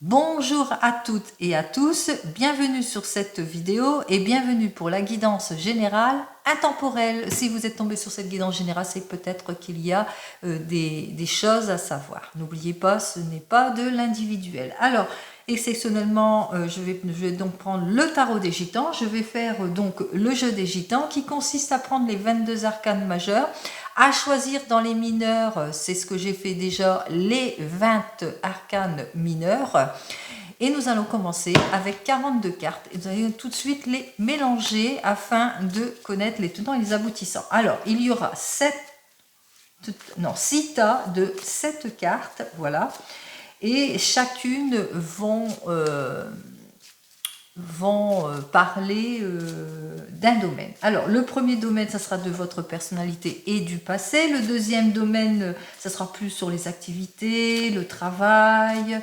Bonjour à toutes et à tous, bienvenue sur cette vidéo et bienvenue pour la guidance générale intemporelle. Si vous êtes tombé sur cette guidance générale, c'est peut-être qu'il y a des choses à savoir. N'oubliez pas, ce n'est pas de l'individuel. Alors, exceptionnellement, je vais donc prendre le tarot des gitans. Je vais faire donc le jeu des gitans qui consiste à prendre les 22 arcanes majeurs, à choisir dans les mineurs, c'est ce que j'ai fait déjà, les 20 arcanes mineurs. Et nous allons commencer avec 42 cartes. Et vous allez tout de suite les mélanger afin de connaître les tenants et les aboutissants. Alors, il y aura 6 tas de 7 cartes, voilà. Et chacune vont parler d'un domaine. Alors, le premier domaine, ça sera de votre personnalité et du passé. Le deuxième domaine, ça sera plus sur les activités, le travail,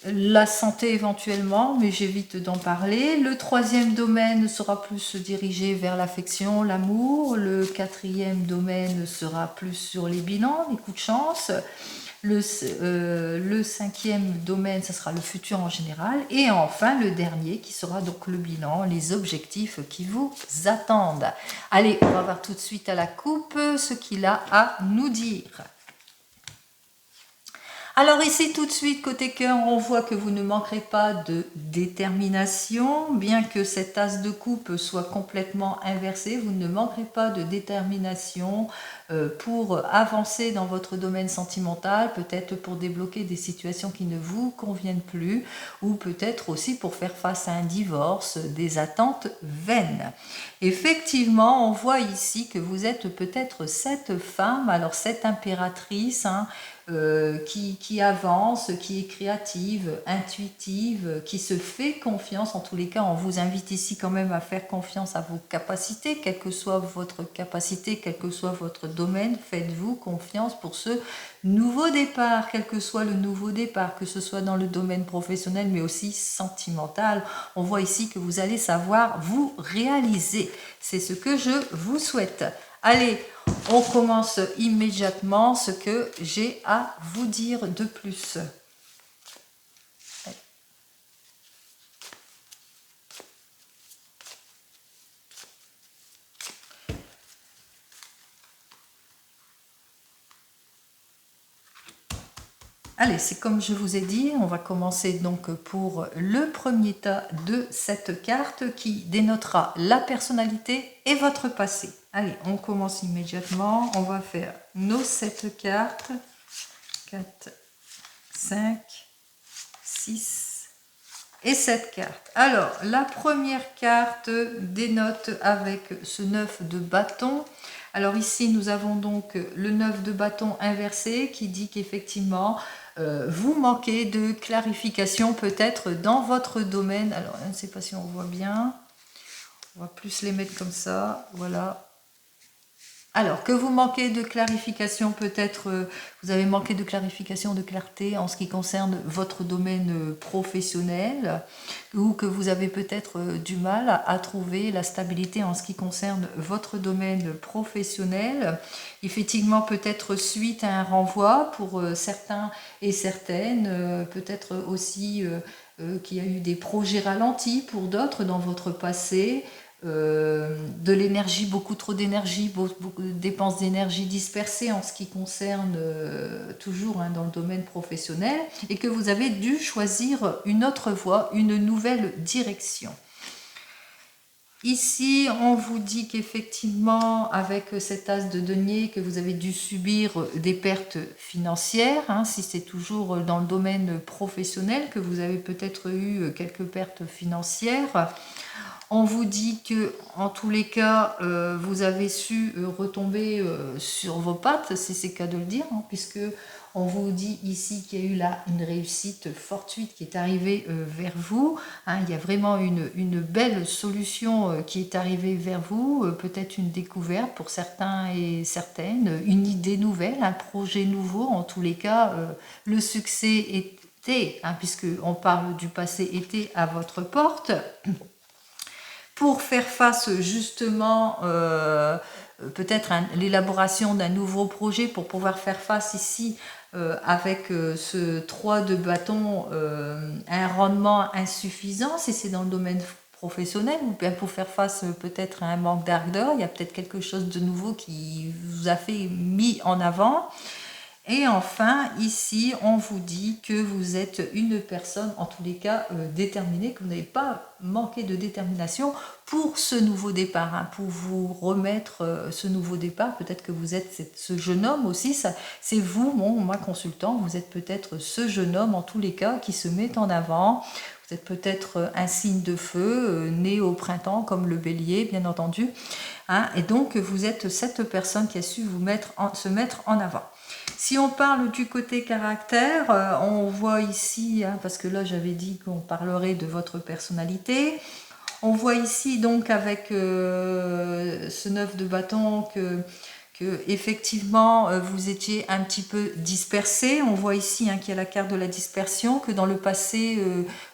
la santé éventuellement, mais j'évite d'en parler. Le troisième domaine sera plus dirigé vers l'affection, l'amour. Le quatrième domaine sera plus sur les bilans, les coups de chance. Le cinquième domaine, ça sera le futur en général. Et enfin, le dernier qui sera donc le bilan, les objectifs qui vous attendent. Allez, on va voir tout de suite à la coupe ce qu'il a à nous dire. Alors ici tout de suite côté cœur, on voit que vous ne manquerez pas de détermination, bien que cette as de coupe soit complètement inversée, vous ne manquerez pas de détermination pour avancer dans votre domaine sentimental, peut-être pour débloquer des situations qui ne vous conviennent plus, ou peut-être aussi pour faire face à un divorce, des attentes vaines. Effectivement, on voit ici que vous êtes peut-être cette femme, alors cette impératrice, qui avance, qui est créative, intuitive, qui se fait confiance. En tous les cas, on vous invite ici quand même à faire confiance à vos capacités, quelle que soit votre capacité, quel que soit votre domaine, faites-vous confiance pour ce nouveau départ, quel que soit le nouveau départ, que ce soit dans le domaine professionnel, mais aussi sentimental. On voit ici que vous allez savoir vous réaliser. C'est ce que je vous souhaite. Allez, on commence immédiatement ce que j'ai à vous dire de plus. Allez, c'est comme je vous ai dit, on va commencer donc pour le premier tas de cette carte qui dénotera la personnalité et votre passé. Allez, on commence immédiatement. On va faire nos 7 cartes. 4, 5, 6 et 7 cartes. Alors, la première carte dénote avec ce 9 de bâton. Alors ici, nous avons donc le 9 de bâton inversé qui dit qu'effectivement, vous manquez de clarification peut-être dans votre domaine. Alors, je ne sais pas si on voit bien. On va plus les mettre comme ça. Voilà. Alors, que vous manquez de clarification, peut-être vous avez manqué de clarification, de clarté en ce qui concerne votre domaine professionnel, ou que vous avez peut-être du mal à trouver la stabilité en ce qui concerne votre domaine professionnel. Effectivement, peut-être suite à un renvoi pour certains et certaines, peut-être aussi qu'il y a eu des projets ralentis pour d'autres dans votre passé. De l'énergie, beaucoup trop d'énergie, beaucoup de dépenses d'énergie dispersées en ce qui concerne toujours dans le domaine professionnel, et que vous avez dû choisir une autre voie, une nouvelle direction. Ici, on vous dit qu'effectivement, avec cet as de denier, que vous avez dû subir des pertes financières, si c'est toujours dans le domaine professionnel, que vous avez peut-être eu quelques pertes financières. On vous dit que, en tous les cas, vous avez su retomber sur vos pattes, si c'est le cas de le dire, puisque on vous dit ici qu'il y a eu là une réussite fortuite qui est arrivée vers vous. Il y a vraiment une belle solution qui est arrivée vers vous, peut-être une découverte pour certains et certaines, une idée nouvelle, un projet nouveau. En tous les cas, le succès était, puisqu'on parle du passé, était à votre porte. Pour faire face justement peut-être l'élaboration d'un nouveau projet, pour pouvoir faire face ici avec ce 3 de bâton un rendement insuffisant, si c'est dans le domaine professionnel, ou bien pour faire face peut-être à un manque d'ardeur, il y a peut-être quelque chose de nouveau qui vous a fait mis en avant. Et enfin, ici, on vous dit que vous êtes une personne, en tous les cas, déterminée, que vous n'avez pas manqué de détermination pour ce nouveau départ, hein, pour vous remettre ce nouveau départ. Peut-être que vous êtes ce jeune homme aussi, c'est vous, moi consultant, vous êtes peut-être ce jeune homme, en tous les cas, qui se met en avant. Vous êtes peut-être un signe de feu, né au printemps, comme le bélier, bien entendu. Hein, et donc, vous êtes cette personne qui a su se mettre en avant. Si on parle du côté caractère, on voit ici, hein, parce que là j'avais dit qu'on parlerait de votre personnalité, on voit ici donc avec ce 9 de bâton que effectivement vous étiez un petit peu dispersé. On voit ici hein, qu'il y a la carte de la dispersion, que dans le passé,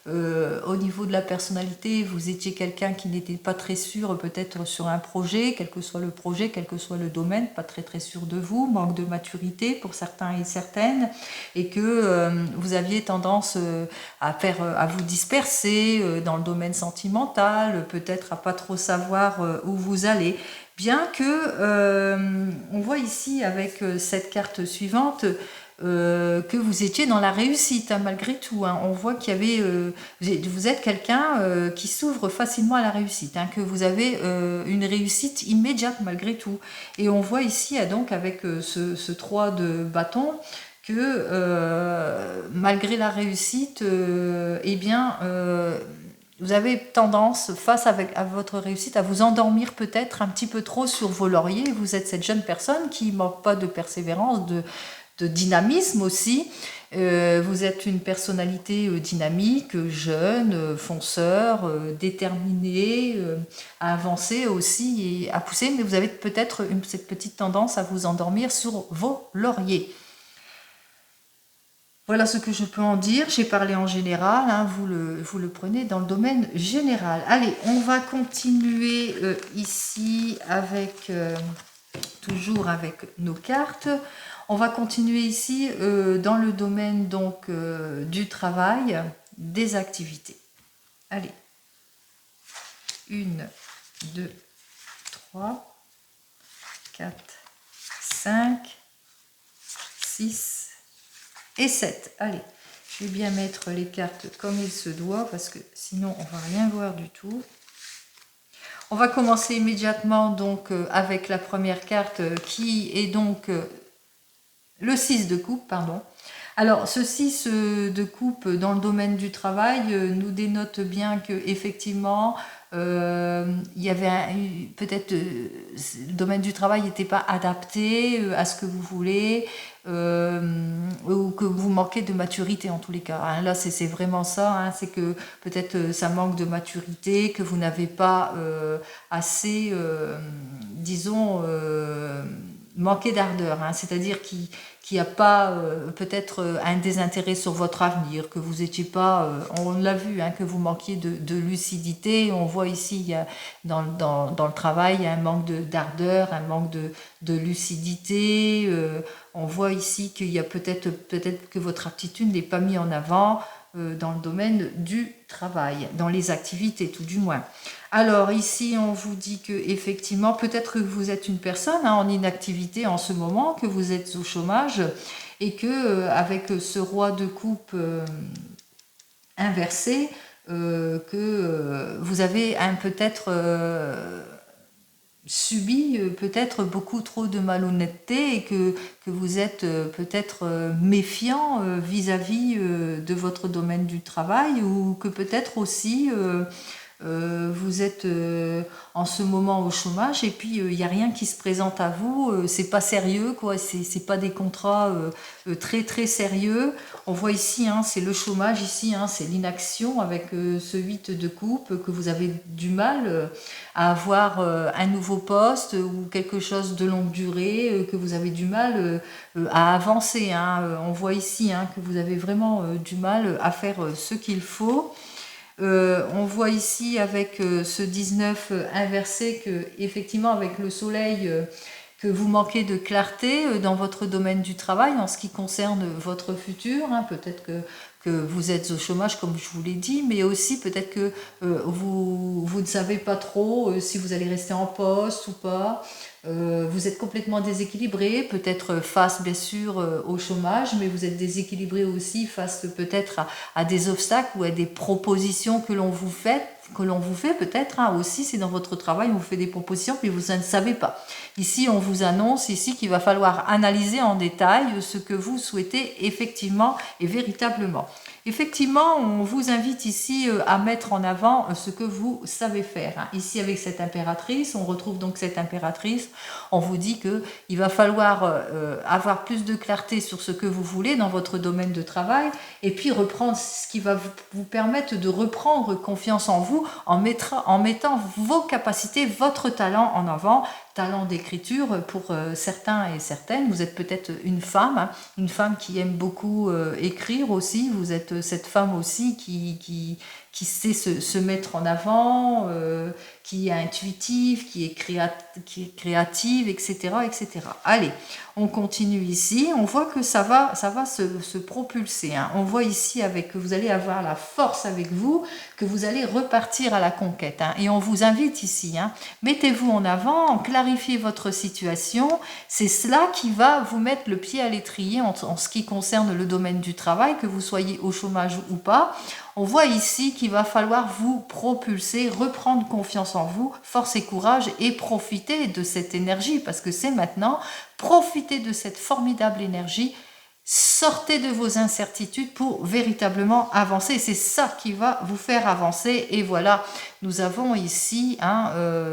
au niveau de la personnalité, vous étiez quelqu'un qui n'était pas très sûr peut-être sur un projet, quel que soit le projet, quel que soit le domaine, pas très sûr de vous, manque de maturité pour certains et certaines, et que vous aviez tendance à vous disperser dans le domaine sentimental, peut-être à pas trop savoir où vous allez. Bien que on voit ici avec cette carte suivante que vous étiez dans la réussite hein, malgré tout. Hein. On voit qu'il y avait, vous êtes quelqu'un qui s'ouvre facilement à la réussite, hein, que vous avez une réussite immédiate malgré tout. Et on voit ici donc avec ce 3 de bâton que malgré la réussite, eh bien vous avez tendance, face à votre réussite, à vous endormir peut-être un petit peu trop sur vos lauriers. Vous êtes cette jeune personne qui ne manque pas de persévérance, de dynamisme aussi. Vous êtes une personnalité dynamique, jeune, fonceur, déterminée, à avancer aussi et à pousser, mais vous avez peut-être cette petite tendance à vous endormir sur vos lauriers. Voilà ce que je peux en dire. J'ai parlé en général, hein, vous le prenez dans le domaine général. Allez, on va continuer ici avec, toujours avec nos cartes. On va continuer ici dans le domaine donc du travail, des activités. Allez, 1, 2, 3, 4, 5, 6, et 7. Allez, je vais bien mettre les cartes comme il se doit parce que sinon on va rien voir du tout. On va commencer immédiatement donc avec la première carte qui est donc le 6 de coupe, pardon. Alors ce 6 de coupe dans le domaine du travail nous dénote bien que effectivement il y avait peut-être le domaine du travail n'était pas adapté à ce que vous voulez ou que vous manquez de maturité en tous les cas. Hein. Là c'est vraiment ça, hein, c'est que peut-être ça manque de maturité, que vous n'avez pas assez, disons, manqué d'ardeur, hein, c'est-à-dire qu'il n'y a pas peut-être un désintérêt sur votre avenir, que vous n'étiez pas, on l'a vu, hein, que vous manquiez de lucidité. On voit ici, il y a, dans le travail, il y a un manque d'ardeur, un manque de lucidité. On voit ici qu'il y a peut-être que votre aptitude n'est pas mise en avant dans le domaine du travail, dans les activités tout du moins. Alors ici, on vous dit que effectivement, peut-être que vous êtes une personne hein, en inactivité en ce moment, que vous êtes au chômage et que avec ce roi de coupe inversé, que vous avez peut-être subi peut-être beaucoup trop de malhonnêteté et que vous êtes peut-être méfiant vis-à-vis de votre domaine du travail ou que peut-être aussi vous êtes en ce moment au chômage et puis il n'y a rien qui se présente à vous, c'est pas sérieux quoi, c'est pas des contrats très sérieux. On voit ici, hein, c'est le chômage ici, hein, c'est l'inaction avec ce 8 de coupe, que vous avez du mal à avoir un nouveau poste ou quelque chose de longue durée, que vous avez du mal à avancer. Hein. On voit ici hein, que vous avez vraiment du mal à faire ce qu'il faut. On voit ici avec ce 19 inversé que effectivement avec le soleil que vous manquez de clarté dans votre domaine du travail en ce qui concerne votre futur. Peut-être que vous êtes au chômage comme je vous l'ai dit, mais aussi peut-être que vous ne savez pas trop si vous allez rester en poste ou pas. Vous êtes complètement déséquilibré, peut-être face bien sûr au chômage, mais vous êtes déséquilibré aussi face peut-être à des obstacles ou à des propositions que l'on vous fait peut-être aussi, c'est dans votre travail, on vous fait des propositions, puis vous ne savez pas. Ici, on vous annonce ici qu'il va falloir analyser en détail ce que vous souhaitez effectivement et véritablement. Effectivement, on vous invite ici à mettre en avant ce que vous savez faire. Ici, avec cette impératrice, on retrouve donc cette impératrice. On vous dit qu'il va falloir avoir plus de clarté sur ce que vous voulez dans votre domaine de travail et puis reprendre ce qui va vous permettre de reprendre confiance en vous en mettant vos capacités, votre talent en avant. Talent d'écriture pour certains et certaines. Vous êtes peut-être une femme qui aime beaucoup écrire aussi. Vous êtes cette femme aussi qui sait se mettre en avant, qui est intuitive, qui est créative, etc., etc. Allez, on continue ici. On voit que ça va se propulser. On voit ici que vous allez avoir la force avec vous, que vous allez repartir à la conquête. Et on vous invite ici. Mettez-vous en avant, clarifiez votre situation. C'est cela qui va vous mettre le pied à l'étrier en ce qui concerne le domaine du travail, que vous soyez au chômage ou pas. On voit ici qu'il va falloir vous propulser, reprendre confiance en vous, force et courage et profiter de cette énergie parce que c'est maintenant. Profitez de cette formidable énergie. Sortez de vos incertitudes pour véritablement avancer. C'est ça qui va vous faire avancer. Et voilà, nous avons ici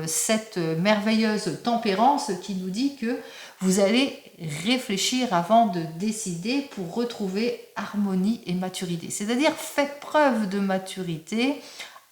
cette merveilleuse tempérance qui nous dit que vous allez réfléchir avant de décider pour retrouver harmonie et maturité. C'est-à-dire, faites preuve de maturité,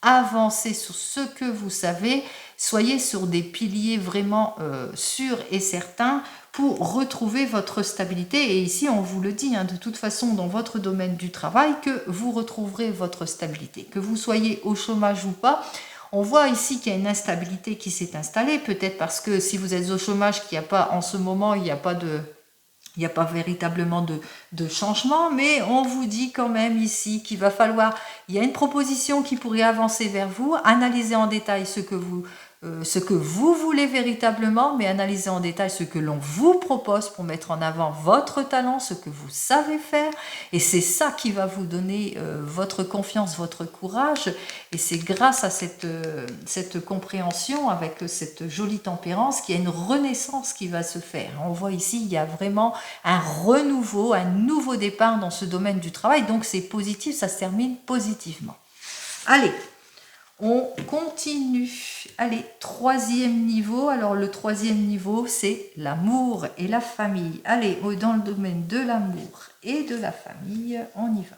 avancez sur ce que vous savez, soyez sur des piliers vraiment sûrs et certains pour retrouver votre stabilité. Et ici, on vous le dit, de toute façon, dans votre domaine du travail, que vous retrouverez votre stabilité. Que vous soyez au chômage ou pas, on voit ici qu'il y a une instabilité qui s'est installée, peut-être parce que si vous êtes au chômage, qu'il n'y a pas, en ce moment, il n'y a pas véritablement de changement, mais on vous dit quand même ici qu'il va falloir, il y a une proposition qui pourrait avancer vers vous, analysez en détail ce que vous voulez véritablement, mais analysez en détail ce que l'on vous propose pour mettre en avant votre talent, ce que vous savez faire, et c'est ça qui va vous donner votre confiance, votre courage, et c'est grâce à cette compréhension, avec cette jolie tempérance, qu'il y a une renaissance qui va se faire. On voit ici, il y a vraiment un renouveau, un nouveau départ dans ce domaine du travail, donc c'est positif, ça se termine positivement. Allez, on continue. Allez, troisième niveau. Alors le troisième niveau, c'est l'amour et la famille. Allez, dans le domaine de l'amour et de la famille, on y va.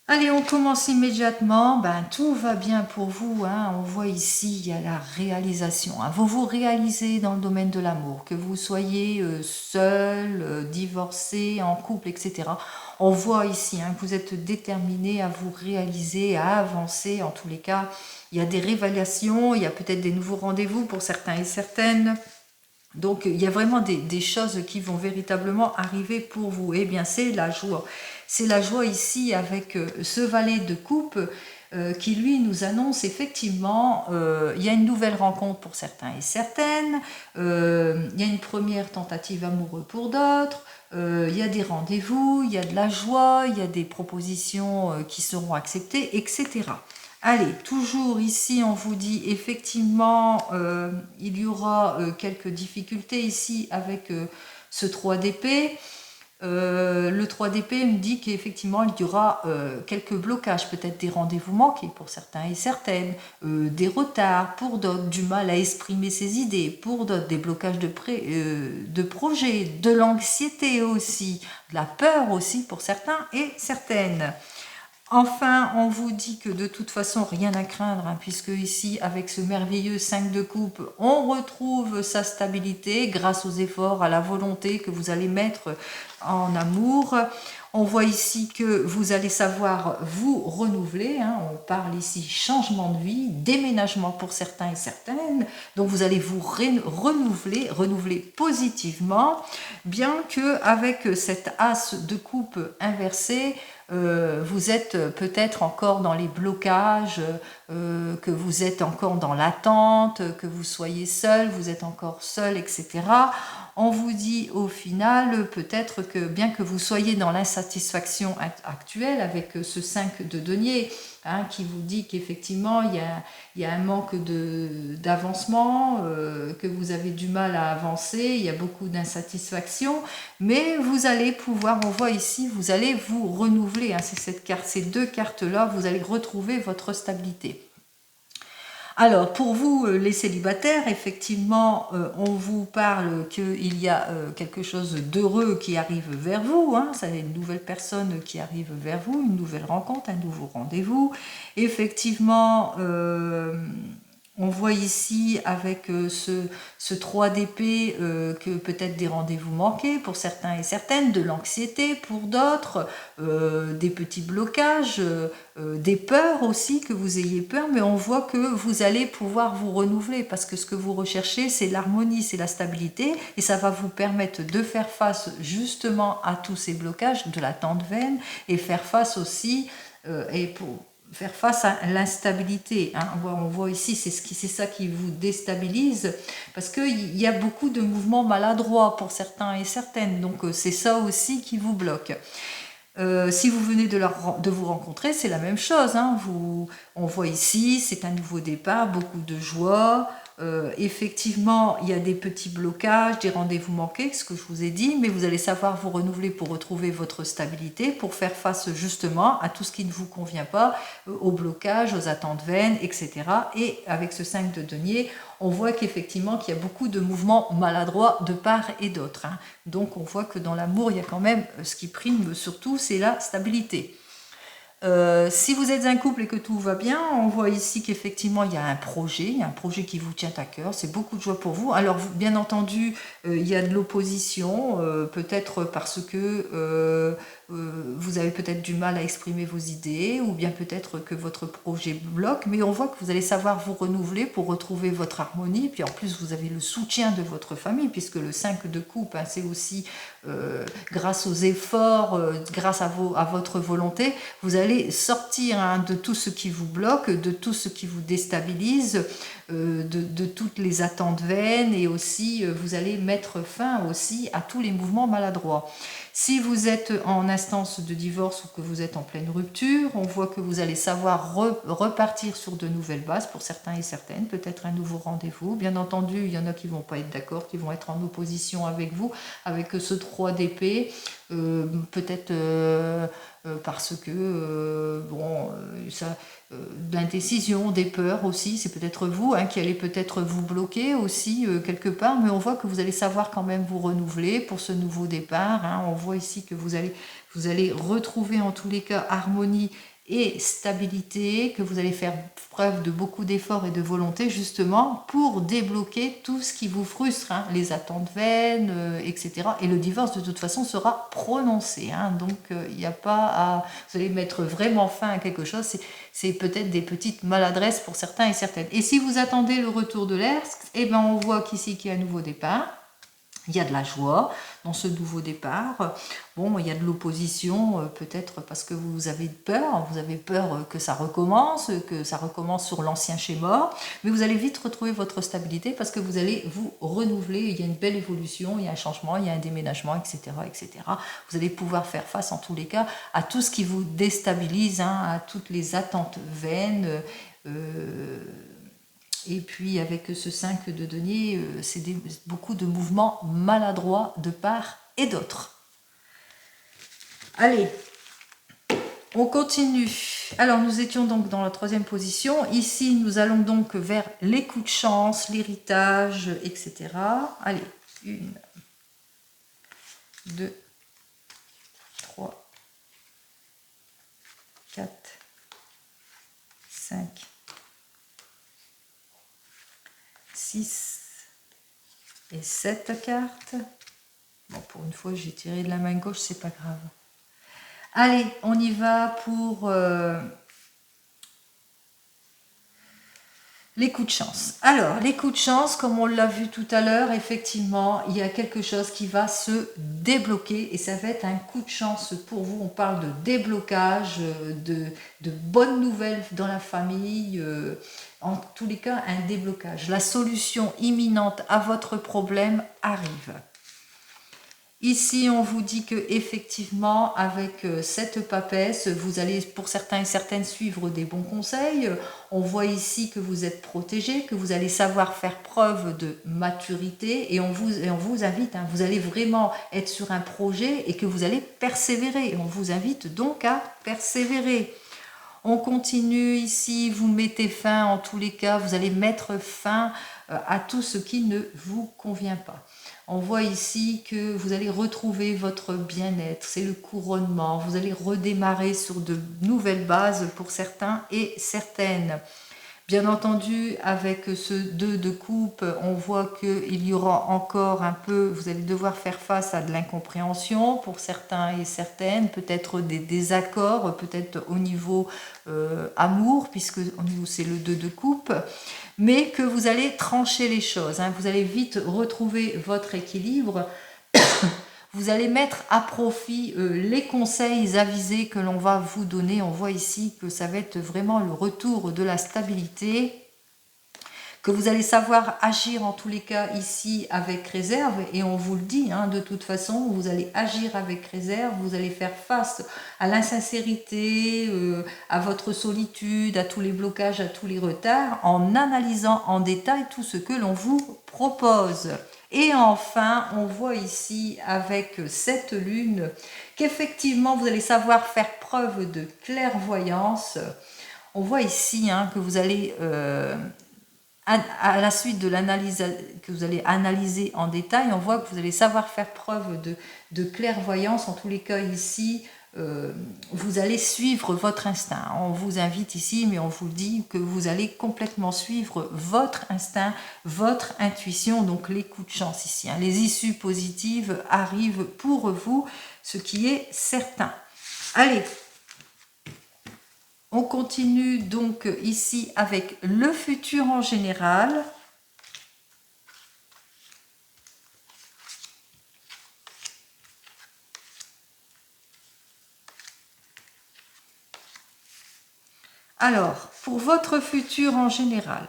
Allez, on commence immédiatement. Tout va bien pour vous. On voit ici, il y a la réalisation. Vous vous réalisez dans le domaine de l'amour, que vous soyez seul, divorcé, en couple, etc. On voit ici que vous êtes déterminé à vous réaliser, à avancer. En tous les cas, il y a des révélations, il y a peut-être des nouveaux rendez-vous pour certains et certaines. Donc, il y a vraiment des choses qui vont véritablement arriver pour vous. Eh bien, c'est la joie. C'est la joie ici avec ce valet de coupe qui, lui, nous annonce effectivement, il y a une nouvelle rencontre pour certains et certaines, il y a une première tentative amoureuse pour d'autres, il y a des rendez-vous, il y a de la joie, il y a des propositions qui seront acceptées, etc. Allez, toujours ici, on vous dit effectivement, il y aura quelques difficultés ici avec ce 3 d'épée. Le 3 d'épée me dit qu'effectivement, il y aura quelques blocages, peut-être des rendez-vous manqués pour certains et certaines, des retards pour d'autres, du mal à exprimer ses idées, pour d'autres, des blocages de projets, de l'anxiété aussi, de la peur aussi pour certains et certaines. Enfin, on vous dit que de toute façon, rien à craindre, hein, puisque ici, avec ce merveilleux 5 de coupe, on retrouve sa stabilité grâce aux efforts, à la volonté que vous allez mettre en amour. On voit ici que vous allez savoir vous renouveler. Hein, on parle ici changement de vie, déménagement pour certains et certaines. Donc vous allez vous renouveler positivement, bien que avec cette as de coupe inversée, vous êtes peut-être encore dans les blocages, que vous êtes encore dans l'attente, que vous soyez seul, vous êtes encore seul, etc. On vous dit au final peut-être que bien que vous soyez dans l'insatisfaction actuelle avec ce 5 de denier, hein, qui vous dit qu'effectivement il y a un manque d'avancement, que vous avez du mal à avancer, il y a beaucoup d'insatisfaction, mais vous allez pouvoir, on voit ici, vous allez vous renouveler, hein, c'est cette carte, ces deux cartes-là, vous allez retrouver votre stabilité. Alors, pour vous, les célibataires, effectivement, on vous parle qu'il y a quelque chose d'heureux qui arrive vers vous. Hein, c'est une nouvelle personne qui arrive vers vous, une nouvelle rencontre, un nouveau rendez-vous. Effectivement, on voit ici avec ce 3 d'épée que peut-être des rendez-vous manqués pour certains et certaines, de l'anxiété pour d'autres, des petits blocages, des peurs aussi, que vous ayez peur, mais on voit que vous allez pouvoir vous renouveler parce que ce que vous recherchez, c'est l'harmonie, c'est la stabilité et ça va vous permettre de faire face justement à tous ces blocages de la tente vaine et faire face aussi et pour faire face à l'instabilité. Hein. On voit ici, c'est ça qui vous déstabilise, parce qu'il y a beaucoup de mouvements maladroits pour certains et certaines, donc c'est ça aussi qui vous bloque. Si vous venez de vous rencontrer, c'est la même chose. Hein. On voit ici, c'est un nouveau départ, beaucoup de joie. Effectivement, il y a des petits blocages, des rendez-vous manqués, ce que je vous ai dit, mais vous allez savoir vous renouveler pour retrouver votre stabilité, pour faire face justement à tout ce qui ne vous convient pas, aux blocages, aux attentes vaines, etc. Et avec ce 5 de denier, on voit qu'effectivement qu'il y a beaucoup de mouvements maladroits de part et d'autre. Hein. Donc on voit que dans l'amour, il y a quand même ce qui prime surtout, c'est la stabilité. Si vous êtes un couple et que tout va bien, on voit ici qu'effectivement il y a un projet qui vous tient à cœur, c'est beaucoup de joie pour vous. Alors bien entendu, il y a de l'opposition, peut-être parce que vous avez peut-être du mal à exprimer vos idées, ou bien peut-être que votre projet bloque, mais on voit que vous allez savoir vous renouveler pour retrouver votre harmonie, puis en plus vous avez le soutien de votre famille, puisque le 5 de coupe, hein, c'est aussi grâce aux efforts, grâce à votre volonté, vous allez sortir, hein, de tout ce qui vous bloque, de tout ce qui vous déstabilise, de toutes les attentes vaines, et aussi vous allez mettre fin aussi à tous les mouvements maladroits. Si vous êtes en instance de divorce ou que vous êtes en pleine rupture, on voit que vous allez savoir repartir sur de nouvelles bases pour certains et certaines, peut-être un nouveau rendez-vous. Bien entendu, il y en a qui ne vont pas être d'accord, qui vont être en opposition avec vous, avec ce 3 d'épée, peut-être parce que, d'indécision, des peurs aussi, c'est peut-être vous, hein, qui allez peut-être vous bloquer aussi quelque part, mais on voit que vous allez savoir quand même vous renouveler pour ce nouveau départ. Hein. On voit ici que vous allez retrouver en tous les cas harmonie et stabilité, que vous allez faire preuve de beaucoup d'efforts et de volonté justement pour débloquer tout ce qui vous frustre, hein, les attentes vaines, etc. Et le divorce de toute façon sera prononcé, hein, donc il n'y a pas à... Vous allez mettre vraiment fin à quelque chose, c'est peut-être des petites maladresses pour certains et certaines. Et si vous attendez le retour de l'air, eh ben on voit qu'ici qu'il y a un nouveau départ. Il y a de la joie dans ce nouveau départ. Bon, il y a de l'opposition, peut-être parce que vous avez peur que ça recommence sur l'ancien schéma, mais vous allez vite retrouver votre stabilité parce que vous allez vous renouveler, il y a une belle évolution, il y a un changement, il y a un déménagement, etc., etc. Vous allez pouvoir faire face en tous les cas à tout ce qui vous déstabilise, hein, à toutes les attentes vaines, et puis avec ce 5 de denier, c'est beaucoup de mouvements maladroits de part et d'autre. Allez, on continue. Alors nous étions donc dans la 3e position. Ici, nous allons donc vers les coups de chance, l'héritage, etc. Allez, 1, 2, 3, 4, 5, 6 et 7 cartes. Bon, pour une fois, j'ai tiré de la main gauche, c'est pas grave. Allez, on y va pour les coups de chance. Alors, les coups de chance, comme on l'a vu tout à l'heure, effectivement, il y a quelque chose qui va se débloquer et ça va être un coup de chance pour vous. On parle de déblocage, de bonnes nouvelles dans la famille, en tous les cas, un déblocage. La solution imminente à votre problème arrive. Ici, on vous dit que effectivement, avec cette papesse, vous allez pour certains et certaines suivre des bons conseils. On voit ici que vous êtes protégé, que vous allez savoir faire preuve de maturité et on vous invite, hein, vous allez vraiment être sur un projet et que vous allez persévérer. Et on vous invite donc à persévérer. On continue ici, vous mettez fin, en tous les cas, vous allez mettre fin à tout ce qui ne vous convient pas. On voit ici que vous allez retrouver votre bien-être, c'est le couronnement, vous allez redémarrer sur de nouvelles bases pour certains et certaines. Bien entendu, avec ce 2 de coupe, on voit qu'il y aura encore un peu, vous allez devoir faire face à de l'incompréhension pour certains et certaines, peut-être des désaccords, peut-être au niveau amour, puisque au niveau c'est le 2 de coupe, mais que vous allez trancher les choses, hein, vous allez vite retrouver votre équilibre. Vous allez mettre à profit les conseils avisés que l'on va vous donner. On voit ici que ça va être vraiment le retour de la stabilité, que vous allez savoir agir en tous les cas ici avec réserve. Et on vous le dit, hein, de toute façon, vous allez agir avec réserve, vous allez faire face à l'insincérité, à votre solitude, à tous les blocages, à tous les retards, en analysant en détail tout ce que l'on vous propose. Et enfin, on voit ici avec cette lune qu'effectivement vous allez savoir faire preuve de clairvoyance. On voit ici hein, que vous allez, à la suite de l'analyse que vous allez analyser en détail, on voit que vous allez savoir faire preuve de clairvoyance. En tous les cas ici, vous allez suivre votre instinct. On vous invite ici, mais on vous dit que vous allez complètement suivre votre instinct, votre intuition, donc les coups de chance ici. Hein. Les issues positives arrivent pour vous, ce qui est certain. Allez, on continue donc ici avec le futur en général. Alors, pour votre futur en général,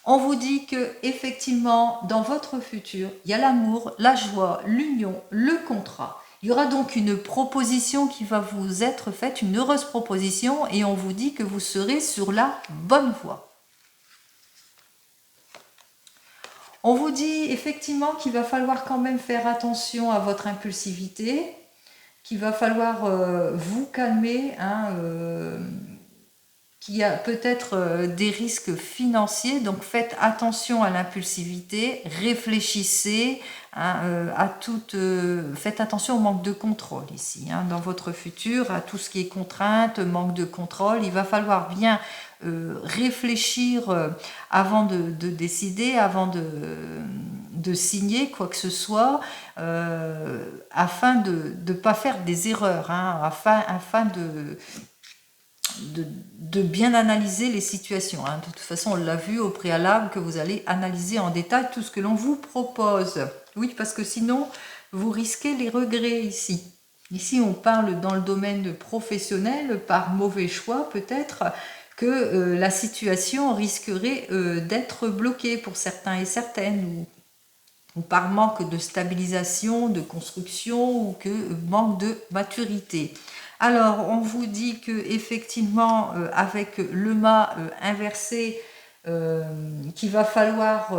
on vous dit que effectivement, dans votre futur, il y a l'amour, la joie, l'union, le contrat. Il y aura donc une proposition qui va vous être faite, une heureuse proposition, et on vous dit que vous serez sur la bonne voie. On vous dit effectivement qu'il va falloir quand même faire attention à votre impulsivité, qu'il va falloir vous calmer, hein, qu'il y a peut-être des risques financiers, donc faites attention à l'impulsivité, réfléchissez hein, faites attention au manque de contrôle ici, hein, dans votre futur, à tout ce qui est contrainte, manque de contrôle. Il va falloir bien réfléchir avant de décider, avant de signer quoi que ce soit, afin de ne pas faire des erreurs, hein, afin de bien analyser les situations. Hein. De toute façon, on l'a vu au préalable que vous allez analyser en détail tout ce que l'on vous propose. Oui, parce que sinon, vous risquez les regrets ici. Ici, on parle dans le domaine professionnel, par mauvais choix peut-être, que la situation risquerait d'être bloquée pour certains et certaines, ou par manque de stabilisation, de construction, ou que manque de maturité. Alors, on vous dit que effectivement, avec le mât inversé, qu'il va falloir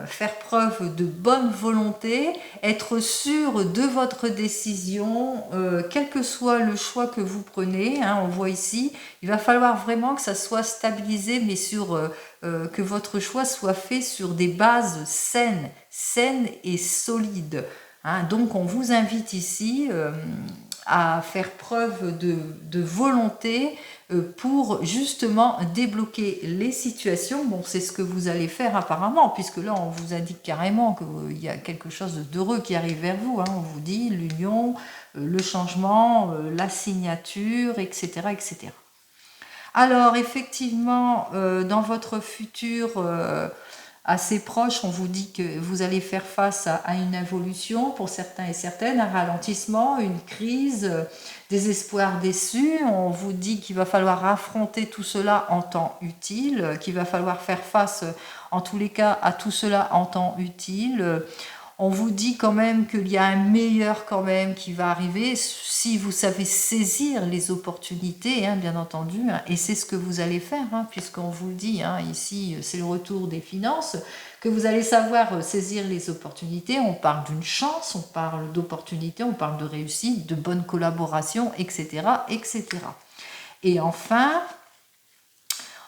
faire preuve de bonne volonté, être sûr de votre décision, quel que soit le choix que vous prenez. Hein, on voit ici, il va falloir vraiment que ça soit stabilisé, mais que votre choix soit fait sur des bases saines et solides. Hein, donc, on vous invite ici à faire preuve de volonté pour justement débloquer les situations. Bon, c'est ce que vous allez faire apparemment, puisque là, on vous indique carrément qu'il y a quelque chose d'heureux qui arrive vers vous. Hein. On vous dit l'union, le changement, la signature, etc., etc. Alors, effectivement, dans votre futur assez proche, on vous dit que vous allez faire face à une évolution pour certains et certaines, un ralentissement, une crise, des espoirs déçus. On vous dit qu'il va falloir affronter tout cela en temps utile, qu'il va falloir faire face, en tous les cas, à tout cela en temps utile. On vous dit quand même qu'il y a un meilleur quand même qui va arriver si vous savez saisir les opportunités, hein, bien entendu, hein, et c'est ce que vous allez faire, hein, puisqu'on vous le dit, hein, ici c'est le retour des finances, que vous allez savoir saisir les opportunités. On parle d'une chance, on parle d'opportunités, on parle de réussite, de bonne collaboration, etc., etc. Et enfin,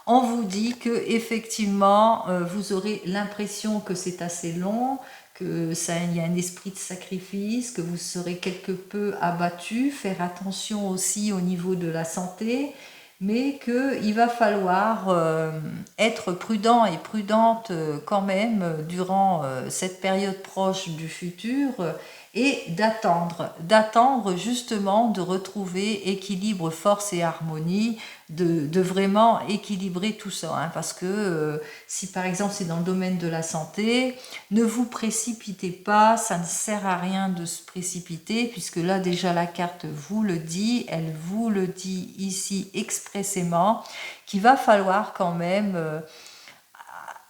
on vous dit que effectivement, vous aurez l'impression que c'est assez long, que ça, il y a un esprit de sacrifice, que vous serez quelque peu abattu, faire attention aussi au niveau de la santé, mais qu'il va falloir être prudent et prudente quand même durant cette période proche du futur et d'attendre justement de retrouver équilibre, force et harmonie, de vraiment équilibrer tout ça, hein, parce que si par exemple c'est dans le domaine de la santé, ne vous précipitez pas, ça ne sert à rien de se précipiter, puisque là déjà la carte vous le dit, elle vous le dit ici expressément, qu'il va falloir quand même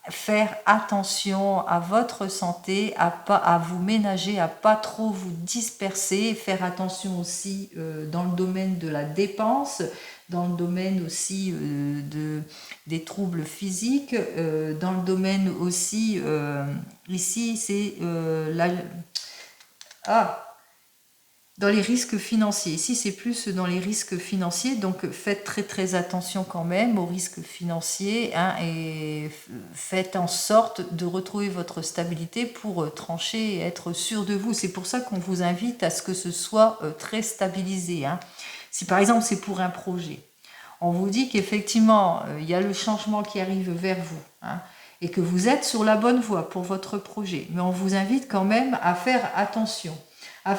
faire attention à votre santé, à vous ménager, à pas trop vous disperser, faire attention aussi dans le domaine de la dépense, dans le domaine aussi des troubles physiques, dans le domaine aussi, ici c'est dans les risques financiers. Ici, c'est plus dans les risques financiers, donc faites très très attention quand même aux risques financiers, hein, et faites en sorte de retrouver votre stabilité pour trancher et être sûr de vous. C'est pour ça qu'on vous invite à ce que ce soit très stabilisé, hein. Si par exemple c'est pour un projet, on vous dit qu'effectivement il y a le changement qui arrive vers vous, hein, et que vous êtes sur la bonne voie pour votre projet, mais on vous invite quand même à faire attention à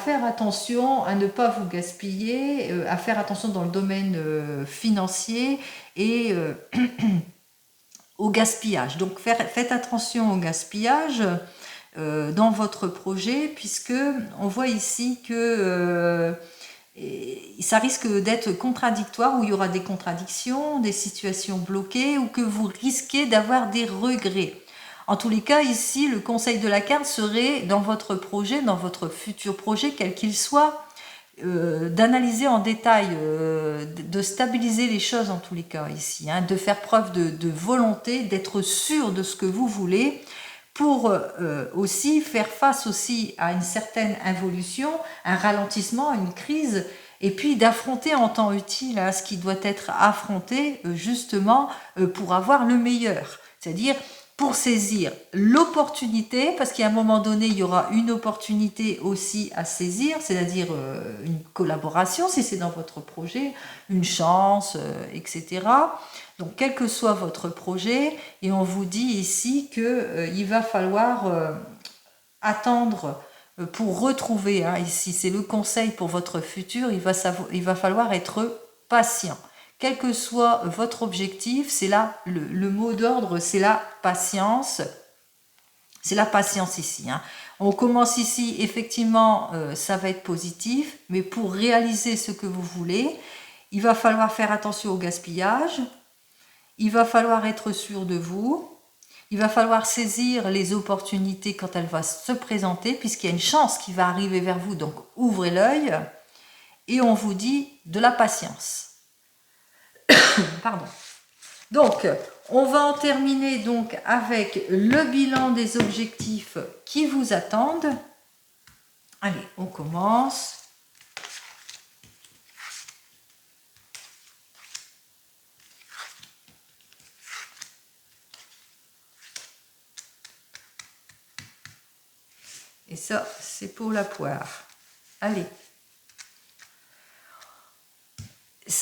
ne pas vous gaspiller, à faire attention dans le domaine financier et au gaspillage. Donc faites attention au gaspillage dans votre projet, puisque on voit ici que ça risque d'être contradictoire, où il y aura des contradictions, des situations bloquées, ou que vous risquez d'avoir des regrets. En tous les cas, ici, le conseil de la carte serait, dans votre projet, dans votre futur projet, quel qu'il soit, d'analyser en détail, de stabiliser les choses en tous les cas ici, hein, de faire preuve de volonté, d'être sûr de ce que vous voulez, pour aussi faire face aussi à une certaine involution, un ralentissement, une crise, et puis d'affronter en temps utile, hein, ce qui doit être affronté justement pour avoir le meilleur. C'est-à-dire pour saisir l'opportunité, parce qu'à un moment donné, il y aura une opportunité aussi à saisir, c'est-à-dire une collaboration, si c'est dans votre projet, une chance, etc. Donc, quel que soit votre projet, et on vous dit ici qu'il va falloir attendre pour retrouver, hein, ici c'est le conseil pour votre futur, il va falloir être patient. Quel que soit votre objectif, c'est là le mot d'ordre, c'est la patience. C'est la patience ici, hein. On commence ici, effectivement, ça va être positif, mais pour réaliser ce que vous voulez, il va falloir faire attention au gaspillage, il va falloir être sûr de vous, il va falloir saisir les opportunités quand elles vont se présenter, puisqu'il y a une chance qui va arriver vers vous, donc ouvrez l'œil, et on vous dit de la patience. Pardon. Donc, on va en terminer donc avec le bilan des objectifs qui vous attendent. Allez, on commence. Et ça, c'est pour la poire. Allez.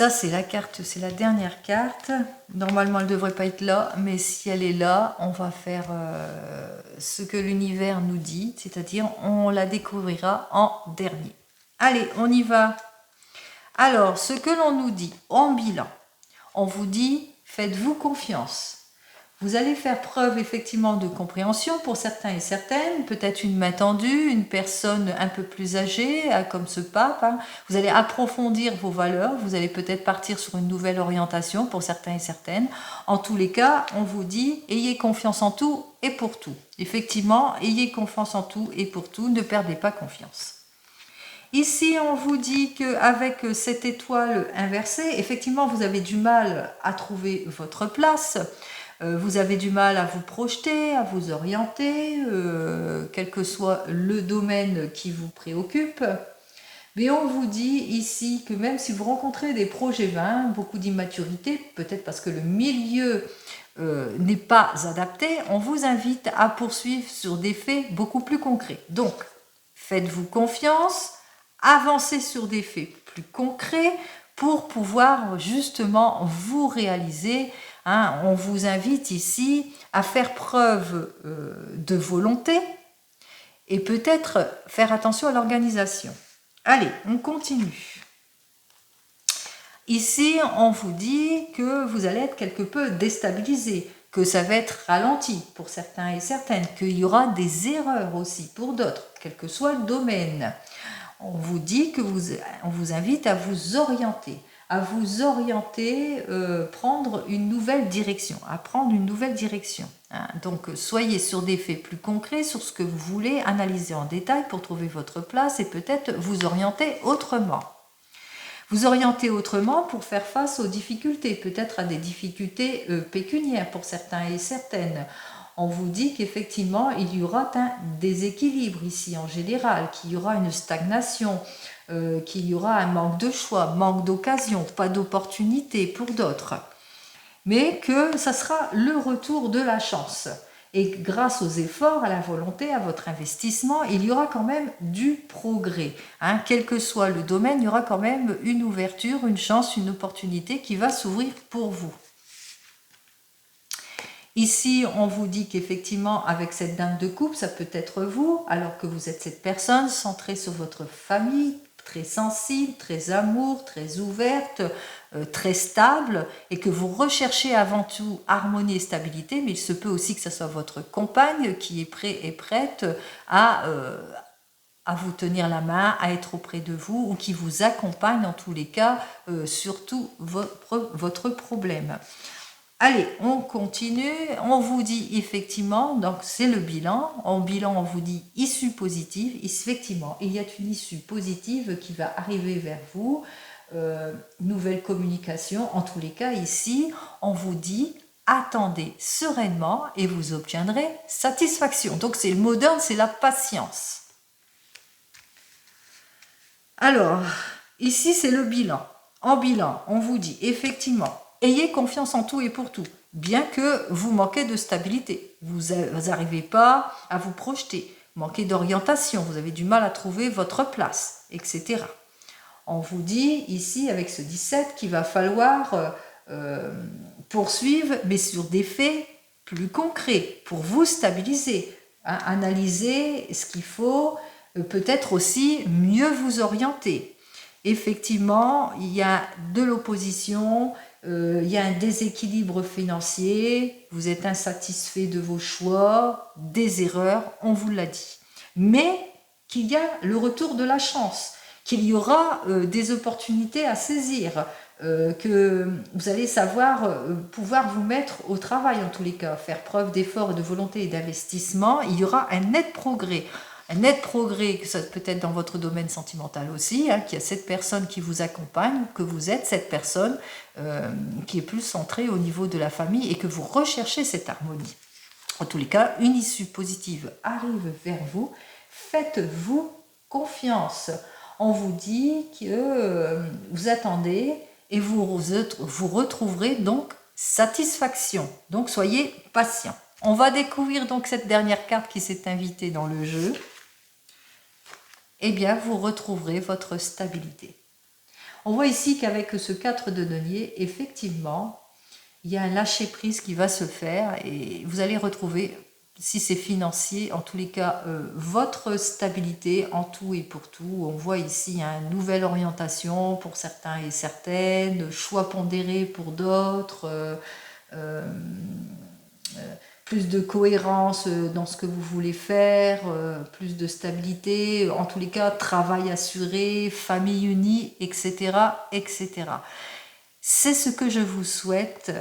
ça, c'est la carte, c'est la dernière carte. Normalement, elle ne devrait pas être là, mais si elle est là, on va faire ce que l'univers nous dit, c'est-à-dire on la découvrira en dernier. Allez, on y va. Alors, ce que l'on nous dit en bilan, on vous dit, faites-vous confiance. Vous allez faire preuve effectivement de compréhension pour certains et certaines, peut-être une main tendue, une personne un peu plus âgée, comme ce pape. Hein. Vous allez approfondir vos valeurs, vous allez peut-être partir sur une nouvelle orientation pour certains et certaines. En tous les cas, on vous dit, ayez confiance en tout et pour tout. Effectivement, ayez confiance en tout et pour tout, ne perdez pas confiance. Ici, on vous dit qu'avec cette étoile inversée, effectivement, vous avez du mal à trouver votre place. Vous avez du mal à vous projeter, à vous orienter, quel que soit le domaine qui vous préoccupe. Mais on vous dit ici que même si vous rencontrez des projets vains, beaucoup d'immaturité, peut-être parce que le milieu n'est pas adapté, on vous invite à poursuivre sur des faits beaucoup plus concrets. Donc, faites-vous confiance, avancez sur des faits plus concrets pour pouvoir justement vous réaliser. Hein, on vous invite ici à faire preuve de volonté et peut-être faire attention à l'organisation. Allez, on continue. Ici, on vous dit que vous allez être quelque peu déstabilisé, que ça va être ralenti pour certains et certaines, qu'il y aura des erreurs aussi pour d'autres, quel que soit le domaine. On vous dit que on vous invite à vous orienter, prendre une nouvelle direction, à prendre une nouvelle direction. Hein. Donc, soyez sur des faits plus concrets, sur ce que vous voulez, analyser en détail pour trouver votre place et peut-être vous orienter autrement. Vous orienter autrement pour faire face aux difficultés, peut-être à des difficultés pécuniaires pour certains et certaines. On vous dit qu'effectivement, il y aura un déséquilibre ici en général, qu'il y aura une stagnation, qu'il y aura un manque de choix, manque d'occasion, pas d'opportunité pour d'autres. Mais que ça sera le retour de la chance. Et grâce aux efforts, à la volonté, à votre investissement, il y aura quand même du progrès. Hein. Quel que soit le domaine, il y aura quand même une ouverture, une chance, une opportunité qui va s'ouvrir pour vous. Ici, on vous dit qu'effectivement, avec cette dame de coupe, ça peut être vous, alors que vous êtes cette personne centrée sur votre famille, très sensible, très amour, très ouverte, très stable, et que vous recherchez avant tout harmonie et stabilité, mais il se peut aussi que ce soit votre compagne qui est prêt et prête à vous tenir la main, à être auprès de vous, ou qui vous accompagne en tous les cas, sur tout votre problème. Allez, on continue. On vous dit effectivement, donc c'est le bilan. En bilan, on vous dit issue positive. Effectivement, il y a une issue positive qui va arriver vers vous. Nouvelle communication. En tous les cas, ici, on vous dit attendez sereinement et vous obtiendrez satisfaction. Donc, c'est le moderne, c'est la patience. Alors, ici, c'est le bilan. En bilan, on vous dit effectivement, ayez confiance en tout et pour tout, bien que vous manquez de stabilité. Vous n'arrivez pas à vous projeter, manquez d'orientation, vous avez du mal à trouver votre place, etc. On vous dit ici, avec ce 17, qu'il va falloir poursuivre, mais sur des faits plus concrets, pour vous stabiliser, hein, analyser ce qu'il faut, peut-être aussi mieux vous orienter. Effectivement, il y a de l'opposition, il y a un déséquilibre financier, vous êtes insatisfait de vos choix, des erreurs, on vous l'a dit. Mais qu'il y a le retour de la chance, qu'il y aura des opportunités à saisir, que vous allez pouvoir vous mettre au travail en tous les cas, faire preuve d'effort, de volonté et d'investissement, il y aura un net progrès. Un net progrès, que ça peut être dans votre domaine sentimental aussi, hein, qu'il y a cette personne qui vous accompagne, que vous êtes cette personne qui est plus centrée au niveau de la famille et que vous recherchez cette harmonie. En tous les cas, une issue positive arrive vers vous. Faites-vous confiance. On vous dit que vous attendez et vous retrouverez donc satisfaction. Donc soyez patient. On va découvrir donc cette dernière carte qui s'est invitée dans le jeu. Eh bien, vous retrouverez votre stabilité. On voit ici qu'avec ce 4 de denier, effectivement, il y a un lâcher-prise qui va se faire et vous allez retrouver, si c'est financier, en tous les cas, votre stabilité en tout et pour tout. On voit ici une nouvelle orientation pour certains et certaines, choix pondérés pour d'autres, plus de cohérence dans ce que vous voulez faire, plus de stabilité, en tous les cas, travail assuré, famille unie, etc., etc. C'est ce que je vous souhaite,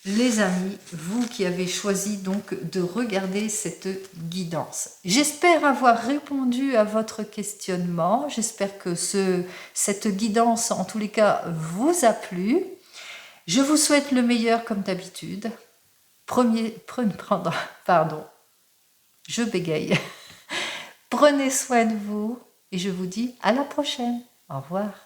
les amis, vous qui avez choisi donc de regarder cette guidance. J'espère avoir répondu à votre questionnement. J'espère que cette guidance, en tous les cas, vous a plu. Je vous souhaite le meilleur comme d'habitude. Pardon, je bégaye. Prenez soin de vous et je vous dis à la prochaine. Au revoir.